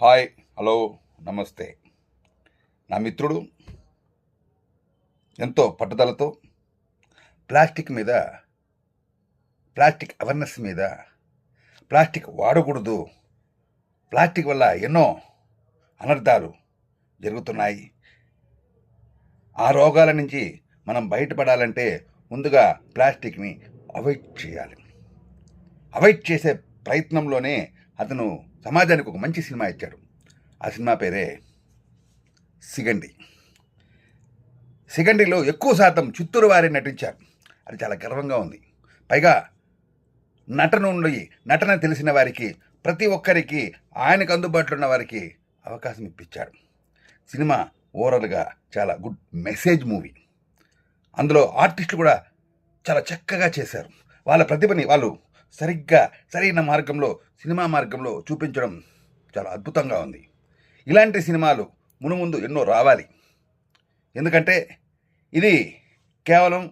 Hi, hello, నమస్తే. నా మిత్రుడు ఎంతో పట్టుదలతో ప్లాస్టిక్ మీద, ప్లాస్టిక్ అవేర్నెస్ మీద, ప్లాస్టిక్ వాడకూడదు, ప్లాస్టిక్ వల్ల ఎన్నో అనర్థాలు జరుగుతున్నాయి, ఆ రోగాల నుంచి మనం బయటపడాలంటే ముందుగా ప్లాస్టిక్ని అవాయిడ్ చేయాలి. అవాయిడ్ చేసే ప్రయత్నంలోనే అతను సమాజానికి ఒక మంచి సినిమా ఇచ్చాడు. ఆ సినిమా పేరే సిగండి. సిగండిలో ఎక్కువ శాతం చిత్తూరు వారే నటించారు. అది చాలా గర్వంగా ఉంది. పైగా నటన తెలిసిన వారికి, ప్రతి ఒక్కరికి, ఆయనకు అందుబాటులో ఉన్న వారికి అవకాశం ఇప్పించాడు. సినిమా ఓవరాల్గా చాలా గుడ్ మెసేజ్ మూవీ. అందులో ఆర్టిస్టులు కూడా చాలా చక్కగా చేశారు. వాళ్ళ ప్రతిభని వాళ్ళు సరైన మార్గంలో, సినిమా మార్గంలో చూపించడం చాలా అద్భుతంగా ఉంది. ఇలాంటి సినిమాలు మునుముందు ఎన్నో రావాలి. ఎందుకంటే ఇది కేవలం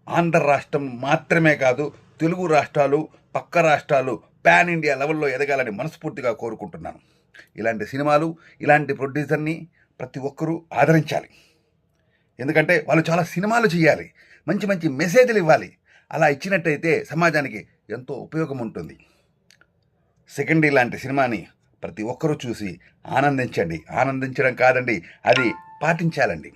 ఆంధ్ర రాష్ట్రం మాత్రమే కాదు, తెలుగు రాష్ట్రాలు, పక్క రాష్ట్రాలు, పాన్ ఇండియా లెవెల్లో ఎదగాలని మనస్ఫూర్తిగా కోరుకుంటున్నాను. ఇలాంటి సినిమాలు, ఇలాంటి ప్రొడ్యూసర్ని ప్రతి ఒక్కరూ ఆదరించాలి. ఎందుకంటే వాళ్ళు చాలా సినిమాలు చేయాలి, మంచి మంచి మెసేజ్లు ఇవ్వాలి. అలా ఇచ్చినట్టయితే సమాజానికి ఎంతో ఉపయోగం ఉంటుంది. సెకండ్ లాంటి సినిమాని ప్రతి ఒక్కరూ చూసి ఆనందించండి. ఆనందించడం కాదండి, అది పాటించాలండి.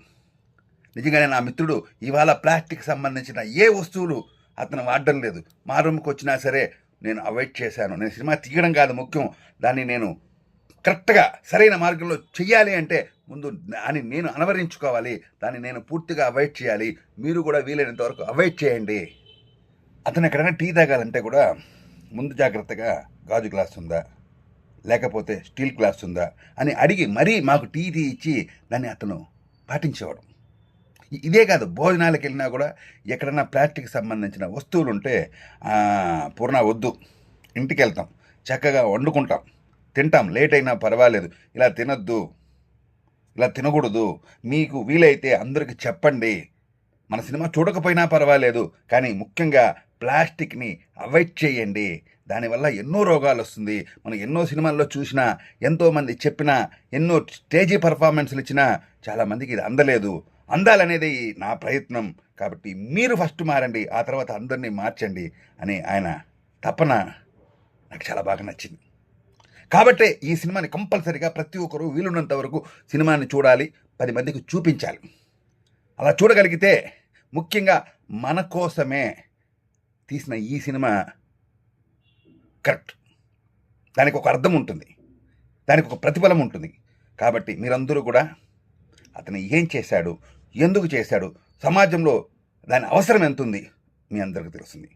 నిజంగానే నా మిత్రుడు ఇవాళ ప్లాస్టిక్ సంబంధించిన ఏ వస్తువులు అతను వాడడం లేదు. మా రూమ్కి వచ్చినా సరే నేను అవాయిడ్ చేశాను. నేను సినిమా తీయడం కాదు ముఖ్యం, దాన్ని నేను కరెక్ట్గా సరైన మార్గంలో చెయ్యాలి అంటే ముందు దాన్ని నేను అనువరించుకోవాలి, దాన్ని నేను పూర్తిగా అవాయిడ్ చేయాలి. మీరు కూడా వీలైనంత వరకు అవాయిడ్ చేయండి. అతను ఎక్కడైనా టీ తాగాలంటే కూడా ముందు జాగ్రత్తగా గాజు గ్లాస్ ఉందా, లేకపోతే స్టీల్ గ్లాస్ ఉందా అని అడిగి మరీ మాకు టీ ఇచ్చి దాన్ని అతను పాటించేవాడు. ఇదే కాదు, భోజనాలకు వెళ్ళినా కూడా ఎక్కడైనా ప్లాస్టిక్ సంబంధించిన వస్తువులు ఉంటే పూర్ణ వద్దు, ఇంటికి వెళ్తాం, చక్కగా వండుకుంటాం, తింటాం, లేట్ అయినా పర్వాలేదు, ఇలా తినొద్దు, ఇలా తినకూడదు, మీకు వీలైతే అందరికీ చెప్పండి. మన సినిమా చూడకపోయినా పర్వాలేదు, కానీ ముఖ్యంగా ప్లాస్టిక్ని అవాయిడ్ చేయండి. దానివల్ల ఎన్నో రోగాలు వస్తుంది. మనం ఎన్నో సినిమాల్లో చూసినా, ఎంతోమంది చెప్పినా, ఎన్నో స్టేజీ పర్ఫార్మెన్స్లు ఇచ్చినా చాలామందికి ఇది అందలేదు. అందాలనేది నా ప్రయత్నం. కాబట్టి మీరు ఫస్ట్ మారండి, ఆ తర్వాత అందరినీ మార్చండి అని ఆయన తపన నాకు చాలా బాగా నచ్చింది. కాబట్టే ఈ సినిమాని కంపల్సరీగా ప్రతి ఒక్కరూ వీలున్నంత వరకు సినిమాని చూడాలి, 10 మందికి చూపించాలి. అలా చూడగలిగితే, ముఖ్యంగా మన కోసమే తీసిన ఈ సినిమా కరెక్ట్, దానికి ఒక అర్థం ఉంటుంది, దానికి ఒక ప్రతిఫలం ఉంటుంది. కాబట్టి మీరందరూ కూడా అతను ఏం చేశాడు, ఎందుకు చేశాడు, సమాజంలో దాని అవసరం ఎంత ఉంది మీ అందరికీ తెలుస్తుంది.